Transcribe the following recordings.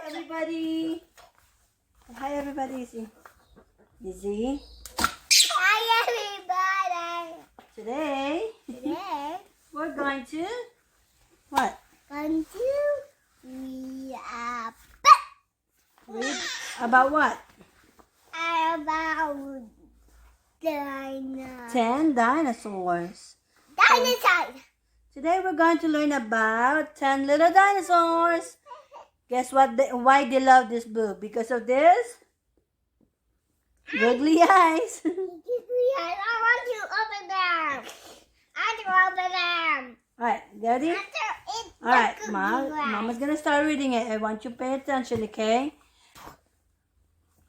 everybody. Hi, everybody. Izzy. Hi, everybody. Today, we're going to what? Going to read Read about what? about dinosaurs. 10 dinosaurs. Dinosaurs. Today we're going to learn about 10 little dinosaurs. Guess what? Why they love this book? Because of this googly eyes. I want to open them. Alright, ready? Alright, Mama's gonna start reading it. I want you to pay attention, okay?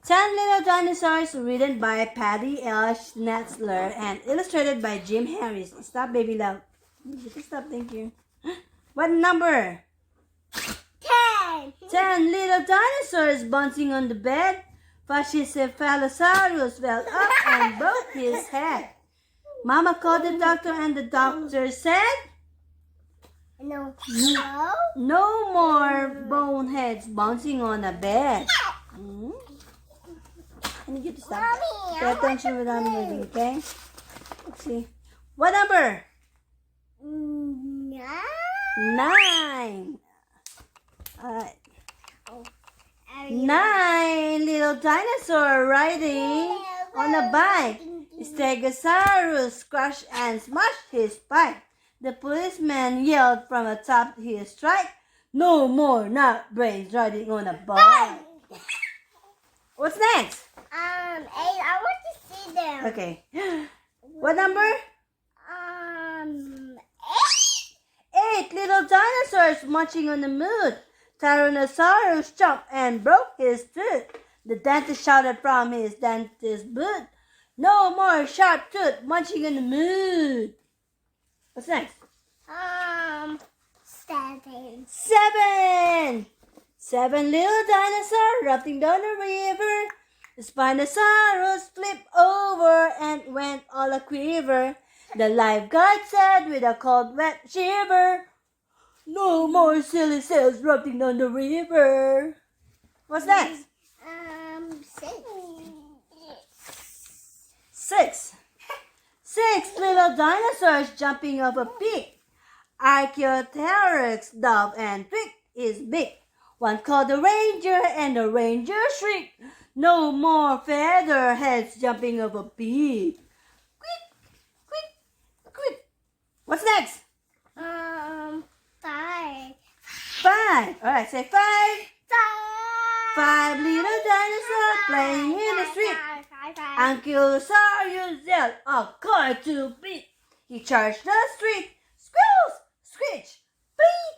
10 Little Dinosaurs, written by Patty L. Schnetzler and illustrated by Jim Harris. Stop, baby love. You can stop, thank you. What number? 10. 10 little dinosaurs bouncing on the bed. Pachycephalosaurus fell up and broke his head. Mama called the doctor and the doctor said, No. no more boneheads bouncing on a bed. I need you to stop. Mommy, Pay attention without moving, okay? Let's see. What number? 9. 9. Alright. 9 little dinosaur riding on a bike. Stegosaurus scratched and smashed his bike. The policeman yelled from atop his trike, no more nut brains riding on a bike. What's next? 8. I want to see them. Okay. What number? 8 little dinosaurs marching on the moon. Tyrannosaurus jumped and broke his tooth. The dentist shouted from his dentist booth, no more sharp tooth munching on the moon. What's next? 7. 7. 7 little dinosaurs rafting down the river. The Spinosaurus flipped over and went all a quiver. The lifeguard said with a cold wet shiver, no more silly sails rafting down the river. What's next? 6. 6 little dinosaurs jumping off a peak. Archaeopteryx dove and twig is big. One called the ranger and the ranger shrieked, no more feather heads jumping off a peak. Quick, quick, quick. What's next? 5. 5. Alright, say 5. 5 little dinosaurs playing in the street. Ankylosaurus yelled, a car to beat. He charged the street. Squeals, screech, bleed,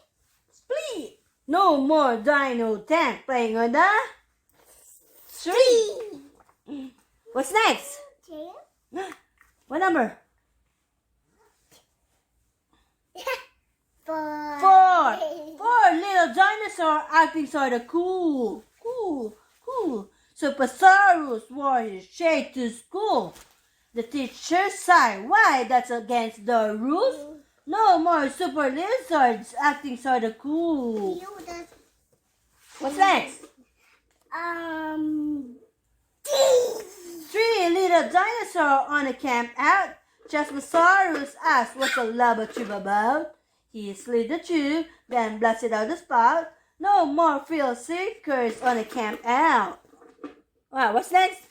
spleed. No more dino tank playing on the street. What's next? 2. What number? 4. 4. 4 little dinosaur acting sort of cool. Supersaurus wore his shade to school. The teacher sighed, why, that's against the rules. No more super lizards acting sort of cool. What's next? 3 little dinosaur on a camp out. Chasmosaurus asked, what's a lava tube about? He slid the tube, then blasted out the spout. No more thrill seekers on a camp out. Wow, what's next?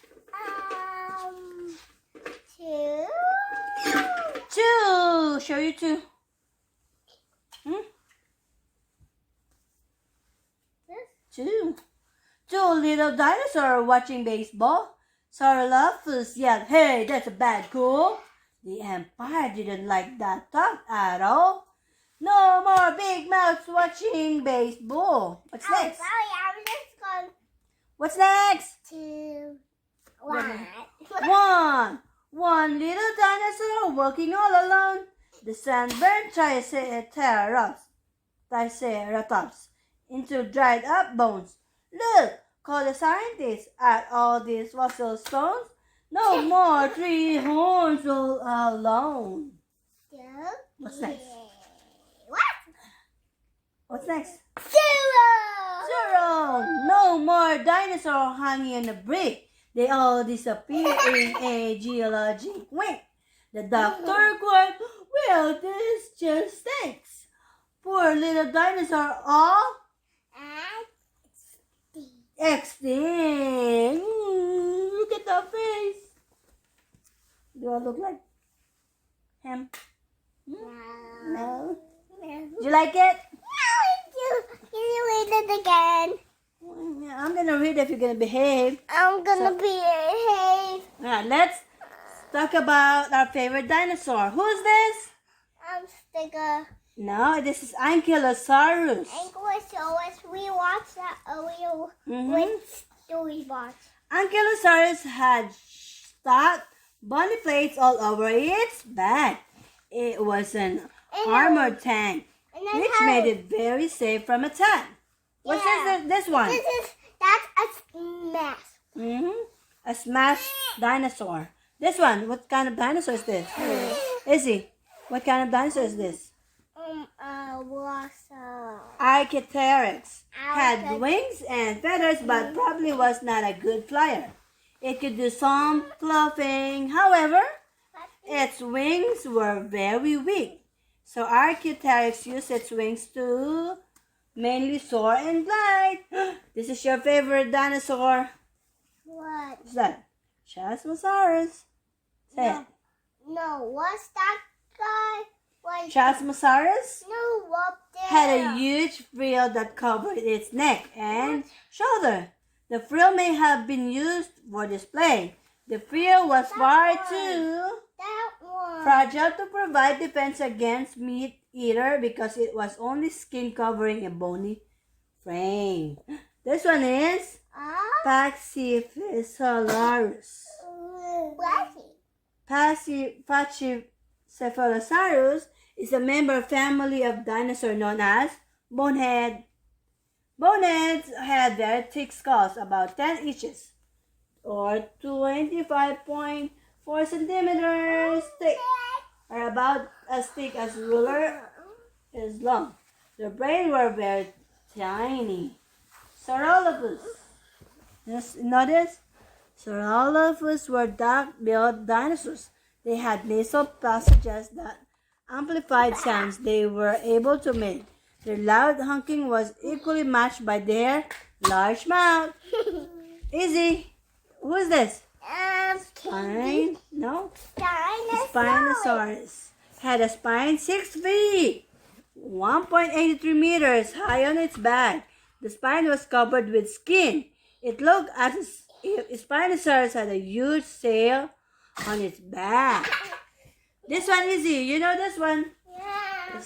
2. 2. Show you 2. 2. 2 little dinosaur watching baseball. Saurolophus yelled, hey, that's a bad call. The Empire didn't like that talk at all. No more big mouths watching baseball. What's next? Sorry, I was just going. What's next? 2. 1. 1 little dinosaur walking all alone. The sunburned Triceratops into dried up bones. Look, call the scientists at all these fossil stones. No more 3 horns all alone. 2. What's next? What? What's next? 0. 0. dinosaur hanging on a brick. They all disappear in a geologic wink. The doctor cried, well, this just stinks. Poor little dinosaur, all extinct. Look at the face. Do I look like him? No. Do you like it? Can you read it again? I'm gonna read if you're gonna behave. I'm gonna behave. Let's talk about our favorite dinosaur. Who's this? I'm Sticker. No, this is Ankylosaurus. Ankylosaurus. We watched that earlier with Storybox. Ankylosaurus had stout bony plates all over its back. It was an armored tank, which made it very safe from attack. What's this one? That's a smash. A smashed dinosaur. This one, what kind of dinosaur is this? Izzy, what kind of dinosaur is this? Archaeopteryx. Had wings and feathers, but probably was not a good flyer. It could do some fluffing. However, its wings were very weak. So Archaeopteryx used its wings to mainly soar and glide. This is your favorite dinosaur. What? What's that? Chasmosaurus. Say it. No, what's that guy? Chasmosaurus No, up there. had a huge frill that covered its neck and shoulder. The frill may have been used for display. The frill was far too That one. fragile to provide defense against meat eater because it was only skin covering a bony frame. This one is Pachycephalosaurus. Pachycephalosaurus is a member family of dinosaur known as bonehead. Boneheads had very thick skulls, about 10 inches or 25.4 centimeters thick, or about as thick as ruler is long. Their brains were very tiny. Saurolophus. Notice? Saurolophus were dark-billed dinosaurs. They had nasal passages that amplified sounds they were able to make. Their loud honking was equally matched by their large mouth. Easy. Who's this? Spine? No? Spinosaurus. Had a spine 6 feet, 1.83 meters high on its back. The spine was covered with skin. It looked as if Spinosaurus had a huge sail on its back. This one, Easy. You know this one? Yeah.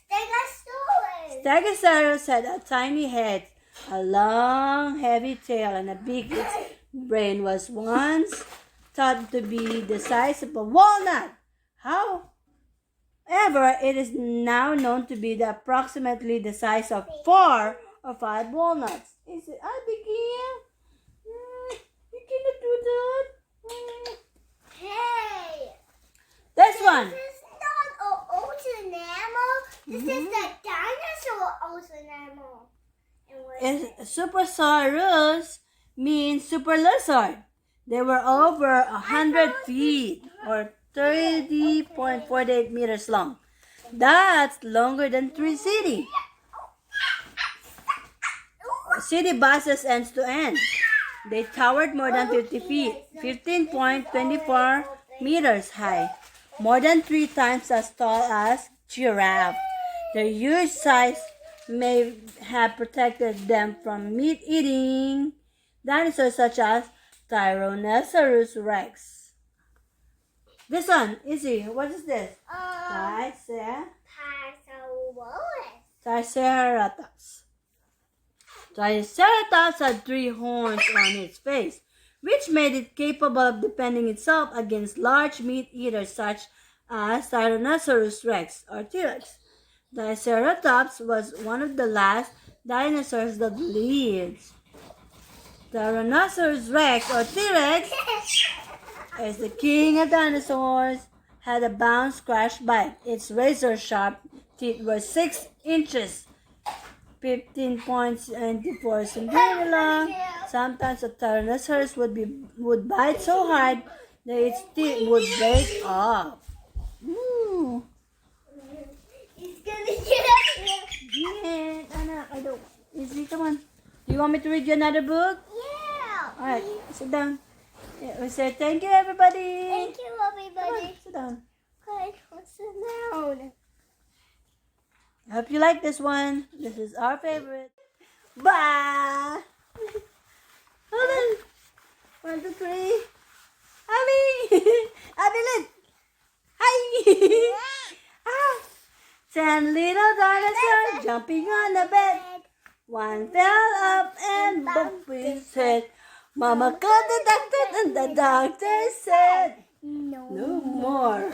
Stegosaurus. Stegosaurus had a tiny head, a long, heavy tail, and a beak. Its brain was once thought to be the size of a walnut. However, it is now known to be approximately the size of 4 or 5 walnuts. Is it, Abigail? You cannot do that. Hey. This one. This is not an ocean animal. This is the dinosaur ocean animal. Supersaurus means super lizard. They were over 100 feet or 30.48 meters long. That's longer than 3 city buses ends to end. They towered more than 50 feet, 15.24 meters high, more than 3 times as tall as giraffe. Their huge size may have protected them from meat-eating dinosaurs such as Tyrannosaurus rex. This one, Izzy, what is this? Triceratops. Triceratops had 3 horns on its face, which made it capable of defending itself against large meat-eaters such as Tyrannosaurus rex or T-Rex. Triceratops was one of the last dinosaurs that lived. Tyrannosaurus rex or T-Rex is the king of dinosaurs, had a bounce crash bite. Its razor-sharp teeth were 6 inches, 15 points and for Cinderella. Sometimes a Tyrannosaurus would bite so hard that its teeth would break off. Ooh. It's gonna get up here. Yeah, anak, I don't. Izzy, come on. Do you want me to read you another book? Yeah. Alright, sit down. Yeah, we say thank you, everybody. Thank you, Come on, everybody. sit down. Guys, what's down? I hope you like this one. This is our favorite. Bye. Hold on. 1, 2, 3. Abby! Abby, look! Hi! Ah. 10 little dinosaurs jumping on the bed. One fell up and bumped his head. Mama called the doctor and the doctor said, no more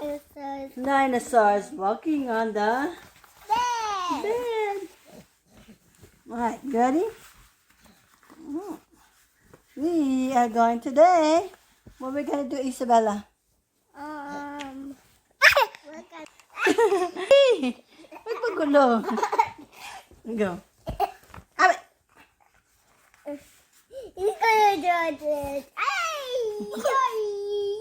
Dinosaurs. dinosaurs walking on the Bed. bed. Alright, you ready? We are going today. What are we going to do, Isabella? Look at Hey! Wag magulo. Go. Abby! He's gonna do this. Hey!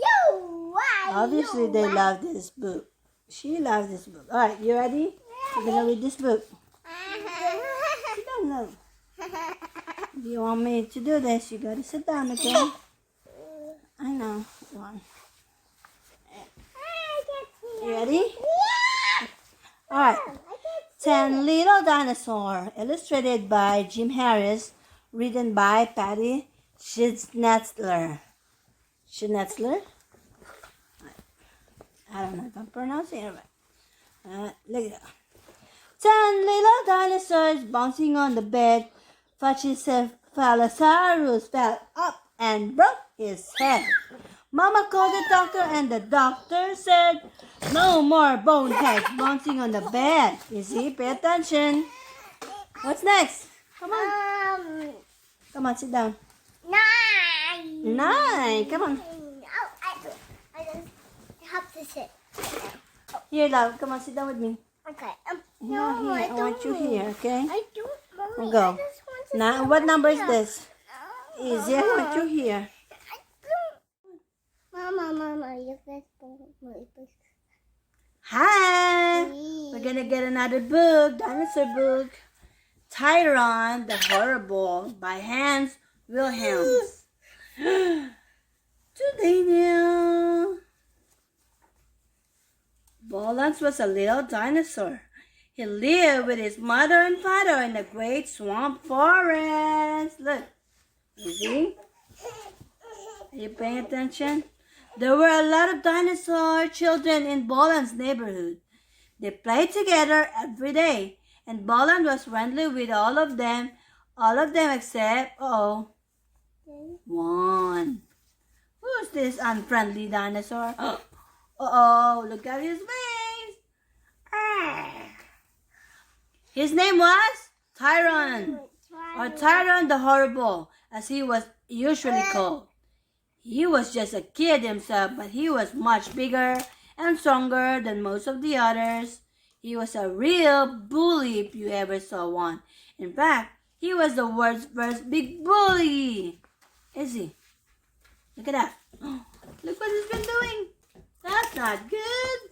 Yo! Obviously, they love this book. She loves this book. Alright, you ready? We're going to read this book. Sit down now. Do you want me to do this? You got to sit down, okay? I know. Come on. You ready? Alright. 10 Little Dinosaur, illustrated by Jim Harris, written by Patty Schnitzler. Schnitzler? I don't know if I'm pronouncing it right. Look at that. 10 little dinosaurs bouncing on the bed. Pachycephalosaurus fell up and broke his head. Mama called the doctor and the doctor said, no more boneheads bouncing on the bed. Izzy, pay attention. What's next? Come on. Come on, sit down. 9. 9. Come on. Oh, I just have to sit. Here, love. Come on, sit down with me. Okay. No, here. I want you here, okay? I don't, Mommy. Go. I just want to Now, sit what right number is here. this? Izzy, I want you here. I don't. Mama, you guys don't. Hi! We're gonna get another book, dinosaur book. Tyron the Horrible by Hans Wilhelms. Today now. Bolans was a little dinosaur. He lived with his mother and father in the great swamp forest. Look, you see? Are you paying attention? There were a lot of dinosaur children in Boland's neighborhood. They played together every day, and Boland was friendly with all of them except, one. Who's this unfriendly dinosaur? Look at his face. His name was Tyron, or Tyron the Horrible, as he was usually called. He was just a kid himself, but he was much bigger and stronger than most of the others. He was a real bully if you ever saw one. In fact, he was the world's first big bully. Is he? Look at that. Look what he's been doing. That's not good.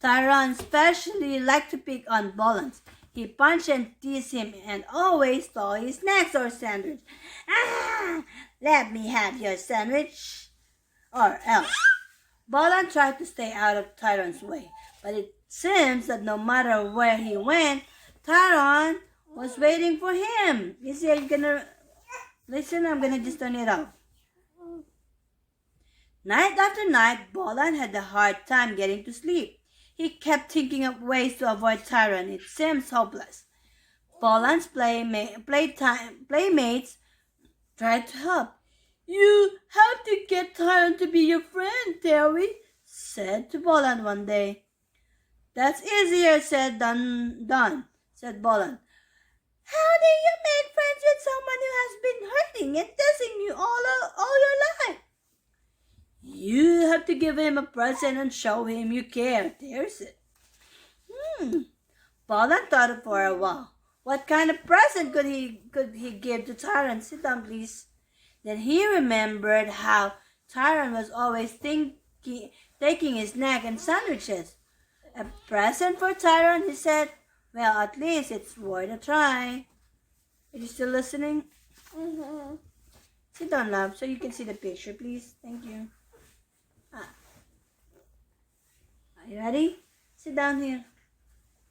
Tyron especially liked to pick on Bolans. He punched and teased him and always stole his snacks or sandwich. Let me have your sandwich, or else. Bolan tried to stay out of Tyron's way, but it seems that no matter where he went, Tyron was waiting for him. You see, are you gonna listen? I'm gonna just turn it off. Night after night, Bolan had a hard time getting to sleep. He kept thinking of ways to avoid Tyron. It seems hopeless. Bolan's playmates tried to help. You have to get Tyron to be your friend, Terry said to Bolan one day. That's easier said than done, said Bolan. How do you make friends with someone who has been hurting and teasing you all your life? You have to give him a present and show him you care, Terry said. Bolan thought for a while. What kind of present could he give to Tyrant? Sit down, please. Then he remembered how Tyrant was always taking his snack and sandwiches. A present for Tyrant, he said. Well, at least it's worth a try. Are you still listening? Mm-hmm. Sit down, love, so you can see the picture, please. Thank you. Are you ready? Sit down here.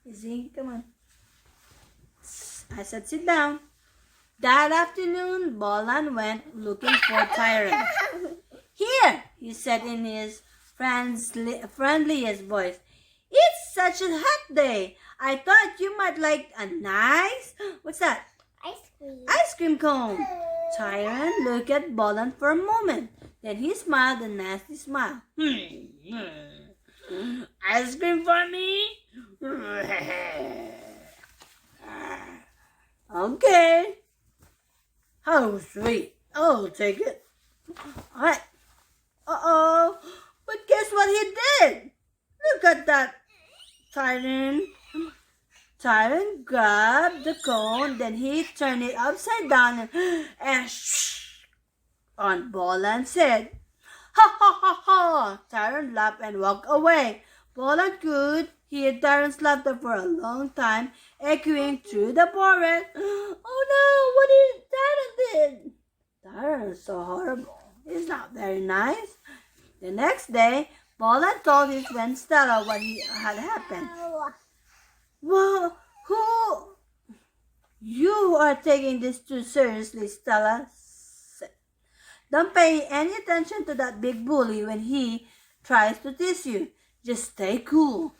Easy, come on. I said sit down. That afternoon, Bolan went looking for Tyrant. Here, he said in his friendliest voice. It's such a hot day. I thought you might like a nice... What's that? Ice cream. Ice cream cone. Tyrant looked at Bolan for a moment. Then he smiled a nasty smile. Ice cream for me? Okay. How sweet. I'll take it. Alright. Uh-oh. But guess what he did? Look at that. Tyrant grabbed the cone, then he turned it upside down and on Bolan's head. Ha ha ha ha! Tyrant laughed and walked away. Bolan could hear Tyrant's laughter for a long time, echoing through the forest. Oh no! What did Tyrant did? Tyrant is so horrible. He's not very nice. The next day, Bolan told his friend Stella what had happened. Well, you are taking this too seriously, Stella said. Don't pay any attention to that big bully when he tries to tease you. Just stay cool.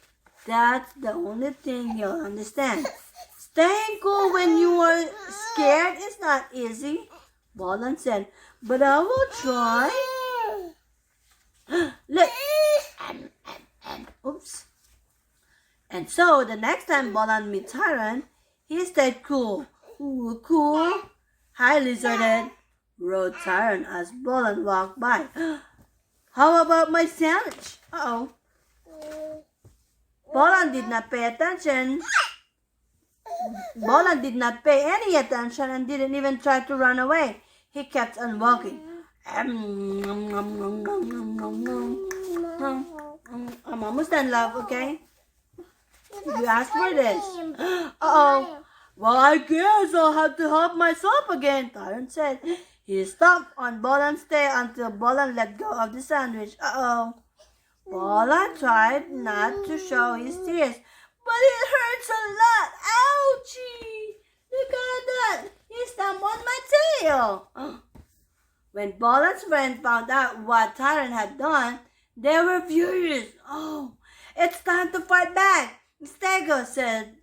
That's the only thing he'll understand. Staying cool when you are scared is not easy, Bolan said, but I will try. Look. Oops. And so, the next time Bolan met Tyrant, he stayed cool. Ooh, cool. Hi, Lizardhead, wrote Tyrant as Bolan walked by. How about my sandwich? Uh-oh. Bolan did not pay attention. Bolan did not pay any attention and didn't even try to run away. He kept on walking. I'm almost done, love, okay? You asked for this. Uh-oh. Well, I guess I'll have to help myself again, Tyrant said. He stopped on Bolan's tail until Bolan let go of the sandwich. Uh-oh. Bolan tried not to show his tears, but it hurts a lot. Ouchie! Look at that. He stamped on my tail. When Bolan's friend found out what Tyrant had done, they were furious. Oh, it's time to fight back. Stego said,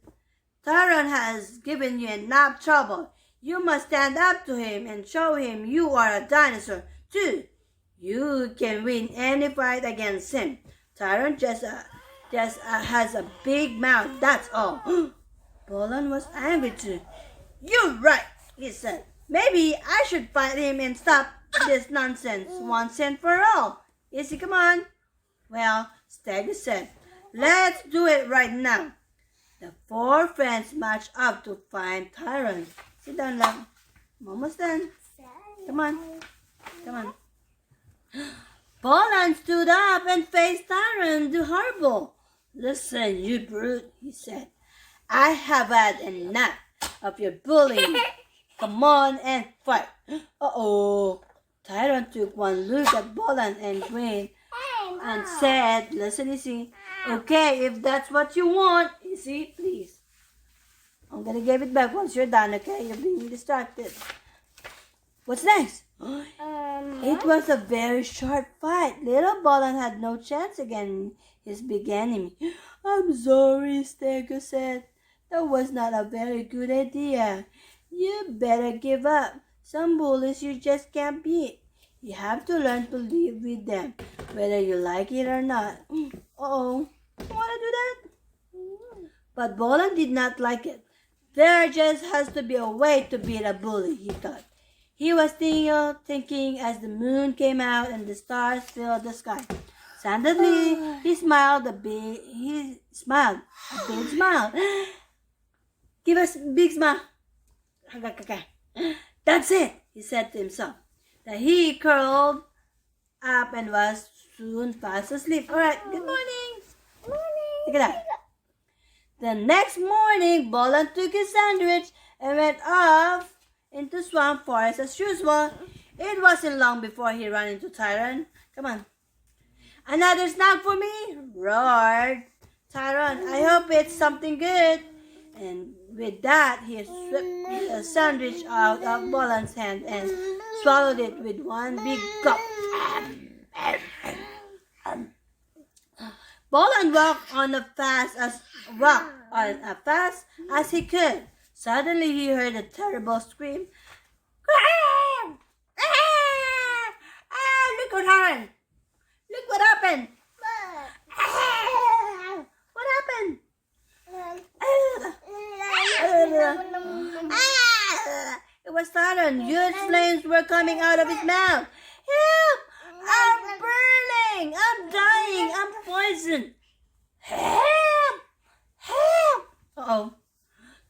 Tyrant has given you enough trouble. You must stand up to him and show him you are a dinosaur, too. You can win any fight against him. Tyrant just has a big mouth, that's all. Bolan was angry, too. You're right, he said. Maybe I should fight him and stop this nonsense once and for all. Easy, come on. Well, Stego said, let's do it right now. The four friends marched up to find Tyrant. Sit down, love. I'm almost done. Come on. Come on. Bolan stood up and faced Tyrant the horrible. Listen, you brute, he said. I have had enough of your bullying. Come on and fight. Uh-oh. Tyrant took one look at Bolan and grinned and said, listen, Izzy. Okay, if that's what you want, Izzy, please. I'm gonna give it back once you're done, okay? You're being distracted. What's next? It was a very short fight. Little Bolan had no chance against his big enemy. I'm sorry, Stego said. That was not a very good idea. You better give up. Some bullies you just can't beat. You have to learn to live with them, whether you like it or not. Uh-oh. You want to do that? But Bolan did not like it. There just has to be a way to beat a bully, he thought. He was thinking as the moon came out and the stars filled the sky. Suddenly, he smiled a big smile. Give us big smile. That's it, he said to himself. Then he curled up and was soon fast asleep. All right, good morning. Look at that. The next morning, Bolan took his sandwich and went off into swamp forest as usual. It wasn't long before he ran into Tyron. Come on. Another snack for me? Roared Tyron. I hope it's something good. And with that, he swept the sandwich out of Bolan's hand and swallowed it with one big gulp. Bolan walked on as fast as he could. Suddenly, he heard a terrible scream. Look what happened! Look what happened! What happened? It was Tyron. Huge flames were coming out of his mouth. Help! I'm burning! I'm dying! I'm poisoned! Help! Help! Uh-oh.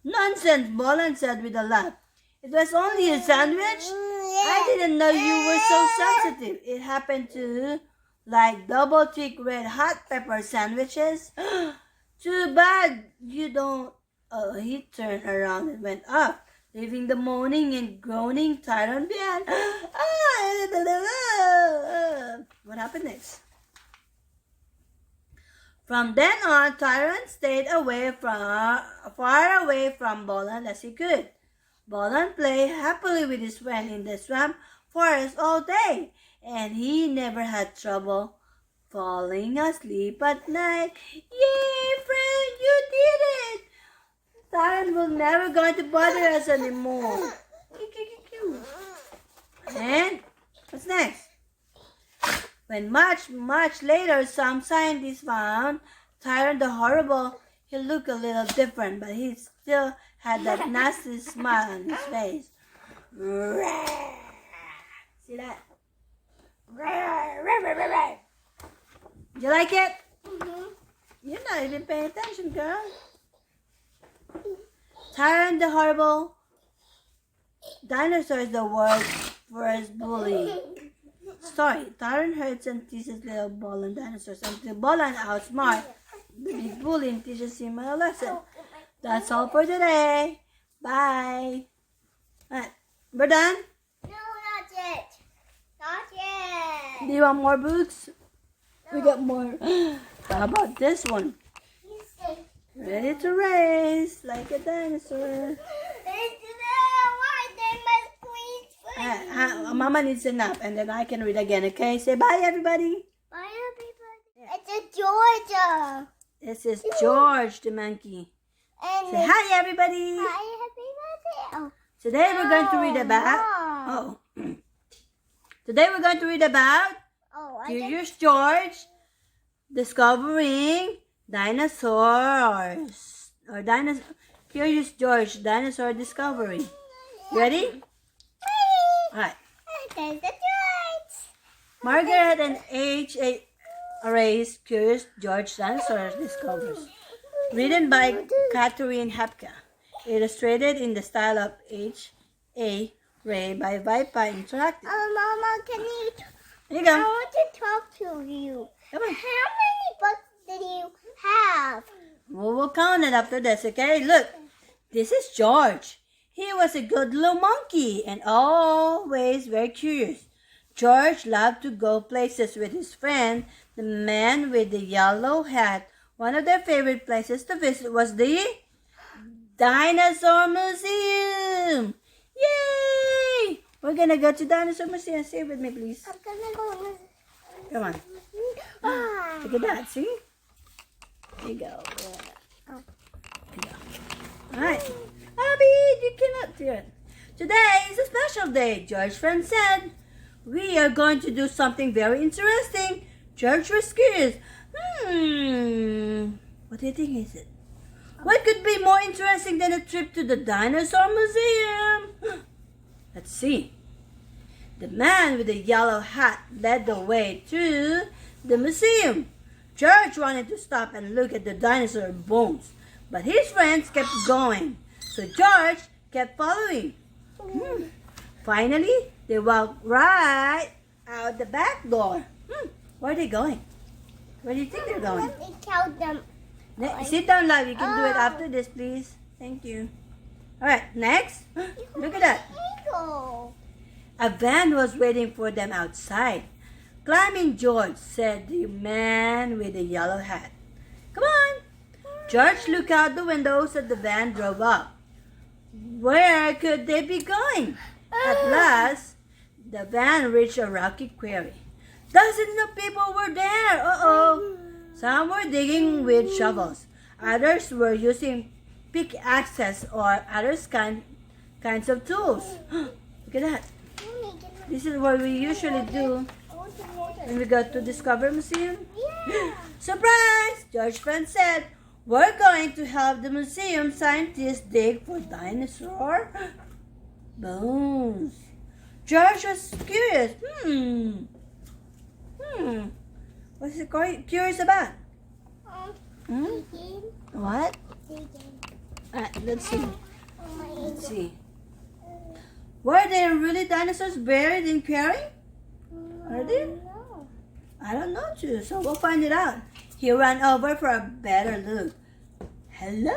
Nonsense, Bolan said with a laugh. It was only a sandwich. I didn't know you were so sensitive. It happened to like double thick red hot pepper sandwiches. Too bad you don't. He turned around and went off, leaving the moaning and groaning Tyron behind. What happened next? From then on, Tyron stayed far away from Bolan as he could. Bolan played happily with his friend in the swamp forest all day, and he never had trouble falling asleep at night. Yay, friend, you did it! Tyron will never going to bother us anymore. And what's next? When much later some scientists found Tyron the Horrible, he looked a little different, but he still had that nasty smile on his face. See that? You like it? You're not even paying attention, girl. Tyron the Horrible. Dinosaur is the world's worst bully. Story. Tyron hurts and teases little Bolan dinosaurs until Bolan outsmart the big bully and teaches him a lesson. That's all for today. Bye. Alright, we're done? No, not yet. Not yet. Do you want more books? We got more. How about this one? Ready to race like a dinosaur. Mama needs a nap and then I can read again, okay? Say bye, everybody. Bye, everybody. It's a Georgia. This is George the monkey. And Say hi, everybody. Hi, everybody. Today we're going to read about... Today we're going to read about Curious George discovering dinosaurs. Curious George dinosaur discovery. Ready? Alright. There's the George. Margaret and H.A. Array's Curious George Dinosaur Discoveries. Written by Catherine Hapka. Illustrated in the style of H.A. Ray by Vipa Interactive. Mama, can you... Here you go. I want to talk to you. Come on. How many books did you have? Well, we'll count it after this, okay? Look, this is George. He was a good little monkey and always very curious. George loved to go places with his friend, the man with the yellow hat. One of their favorite places to visit was the Dinosaur Museum. Yay! We're gonna go to Dinosaur Museum. Say it with me, please. I'm gonna go. Come on. Look at that, see? There you go. There you go. All right. Abby, you cannot do it. Today is a special day, George's friend said. We are going to do something very interesting. George was curious. What do you think is it? What could be more interesting than a trip to the Dinosaur Museum? Let's see. The man with the yellow hat led the way to the museum. George wanted to stop and look at the dinosaur bones, but his friends kept going. So George kept following. Finally, they walked right out the back door. Where are they going? Where do you think they're going? Let me count them. Sit down, love. You can do it after this, please. Thank you. All right, next. Look at that. Eagle. A van was waiting for them outside. "Climbing, George," said the man with the yellow hat. "Come on." George looked out the windows as the van drove up. Where could they be going? At last, the van reached a rocky quarry. Dozens of people were there. Uh-oh. Some were digging with shovels. Others were using pickaxes or other kinds of tools. Look at that. This is what we usually do when we go to Discover Museum. Yeah. Surprise! George Friend said, "We're going to help the museum scientists dig for dinosaur bones." George was curious. What's he curious about? Digging. What? Digging. Let's see. Oh my Let's see. Were there really dinosaurs buried in quarry? Are there? No. I don't know too, so we'll find it out. He ran over for a better look. "Hello,"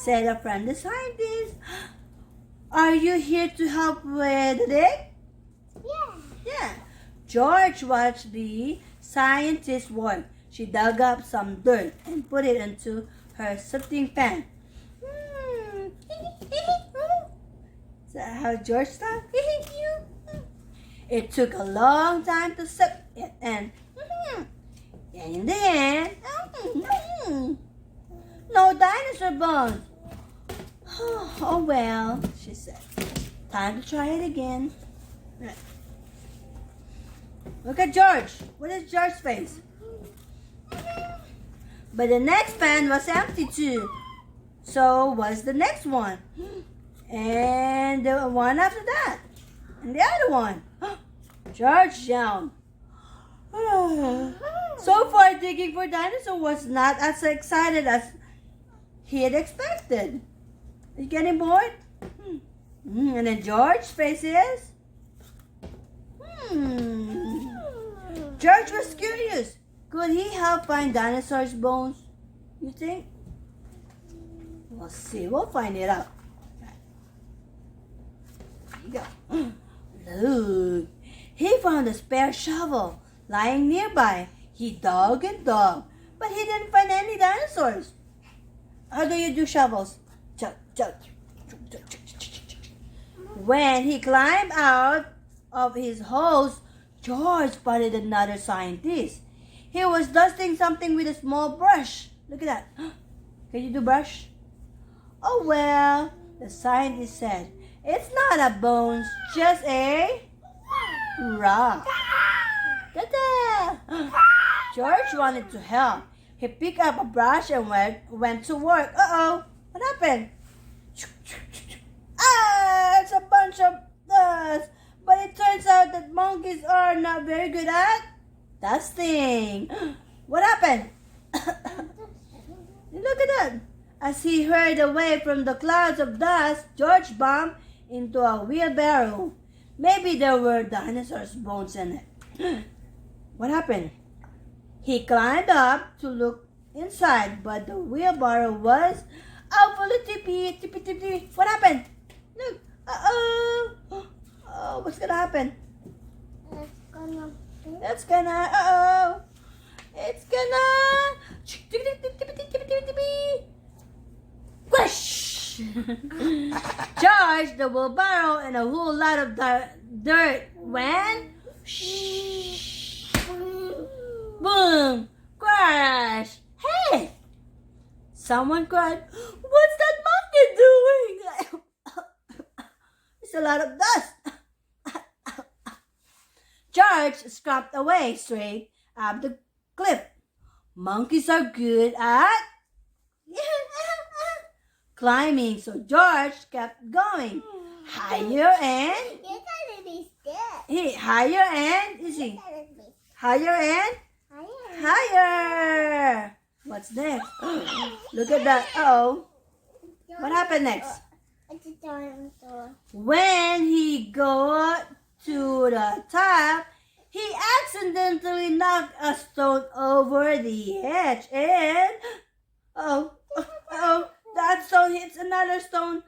said a friendly scientist. "Are you here to help with the dig?" Yeah. Yeah. George watched the scientist work. She dug up some dirt and put it into her sifting pan. Is that how George thought? It took a long time to sift it, and in the end, no dinosaur bones. "Oh well," she said. "Time to try it again." Right. Look at George. What is George's face? But the next pan was empty too. So was the next one. And the one after that. And the other one. George yawned. So far, digging for dinosaurs was not as excited as he had expected. Are you getting bored? And then George's face is? George was curious. Could he help find dinosaurs' bones? You think? We'll see. We'll find it out. There you go. Look. He found a spare shovel lying nearby. He dug and dug, but he didn't find any dinosaurs. How do you do shovels? When he climbed out of his house, George spotted another scientist. He was dusting something with a small brush. Look at that. Can you do brush? "Oh well," the scientist said. "It's not a bones, just a rock." Ta-da! George wanted to help. He picked up a brush and went to work. Uh-oh. What happened? It's a bunch of dust. But it turns out that monkeys are not very good at dusting. What happened? Look at that. As he hurried away from the clouds of dust, George bumped into a wheelbarrow. Maybe there were dinosaurs' bones in it. What happened? He climbed up to look inside, but the wheelbarrow was full of tippy. What happened? Look. Uh-oh. Oh, what's gonna happen? It's gonna squish. Charge the wheelbarrow and a whole lot of dirt went boom, crash. Hey! Someone cried, "What's that monkey doing?" It's a lot of dust. George scrubbed away straight up the cliff. Monkeys are good at climbing, so George kept going. Higher and higher and higher and higher. What's next? Look at that. Uh-oh. What happened next? It's a dinosaur. When he got to the top, he accidentally knocked a stone over the edge and that stone hits another stone.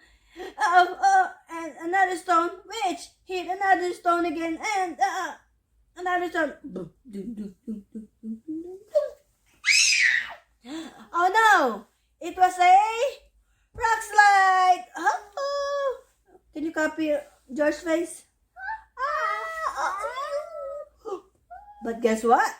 And another stone which hit another stone again and another stone. Boom, doom, doom, doom, doom, doom, doom, doom. Oh no! It was a rock slide. Oh, can you copy George's face? But guess what?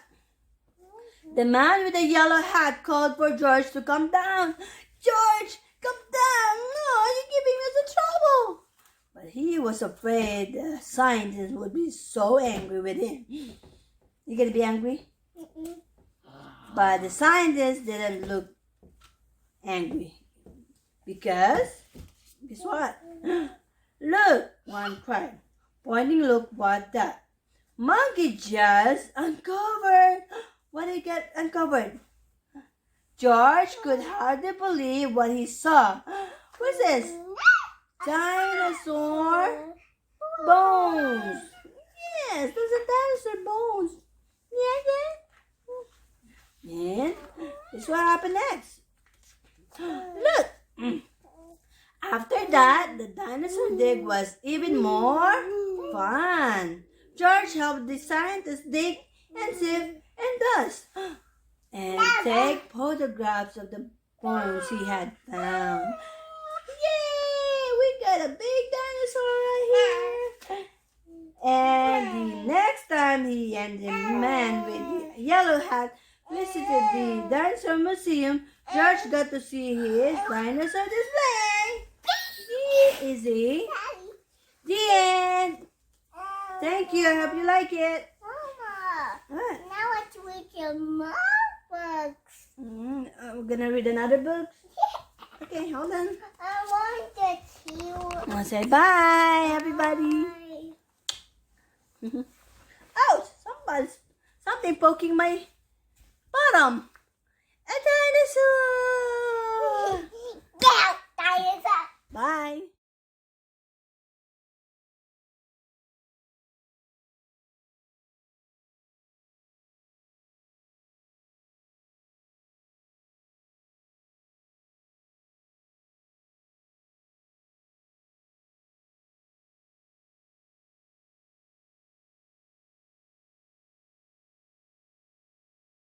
The man with the yellow hat called for George to come down. George, come down! No, you're giving us a trouble. But he was afraid the scientist would be so angry with him. You gonna be angry? But the scientist didn't look angry. Because, guess what? Look, one cried, pointing, look what that. Monkey just uncovered. What did he get uncovered? George could hardly believe what he saw. What's this? Dinosaur bones. Yes, those are dinosaur bones. Yeah. And this is what happened next. Look. After that, the dinosaur dig was even more fun. George helped the scientists dig and sieve and dust and take photographs of the bones he had found. Yay! We got a big dinosaur right here. And the next time he and the man with the yellow hat visited the dinosaur museum, George got to see his dinosaur display. Easy. The end. Thank you. I hope you like it. Mama, What? now let's read your more books. We're gonna read another book. Okay, hold on. I want to see. I'll say bye, everybody. Bye. Oh, something poking my bottom. A dinosaur. Dinosaur. Bye.